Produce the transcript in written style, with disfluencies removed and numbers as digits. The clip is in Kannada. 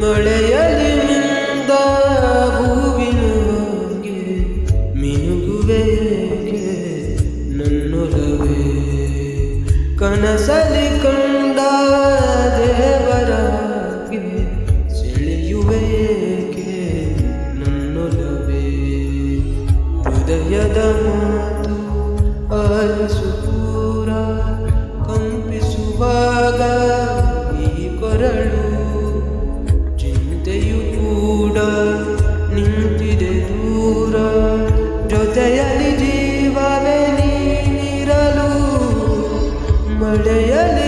ಮಳೆಯಲ್ಲಿ ಮಿಂದ ಹೂವಿನ ಹಾಗೆ ಮಿನುಗುವೆಗೆ ನನ್ನೊಲವೇ ಕನಸಲಿ ಕಂಡ ದೇವರ ಹಾಗೆ ಸೆಳೆಯುವೆಗೆ ನನ್ನೊಲವೇ ಹೃದಯದ ಮಾತು ಆಲಿಸು ಪೂರ ಕಂಪಿಸುವಾಗ ಈ ಕೊರಳು ಚಿಂತೆಯು ಕೂಡ ನಿಂತಿದೆ ದೂರ ಜೊತೆಯಲ್ಲಿ ಜೀವವೇ ನೀನಿರಲು ಮಳೆಯಲ್ಲಿ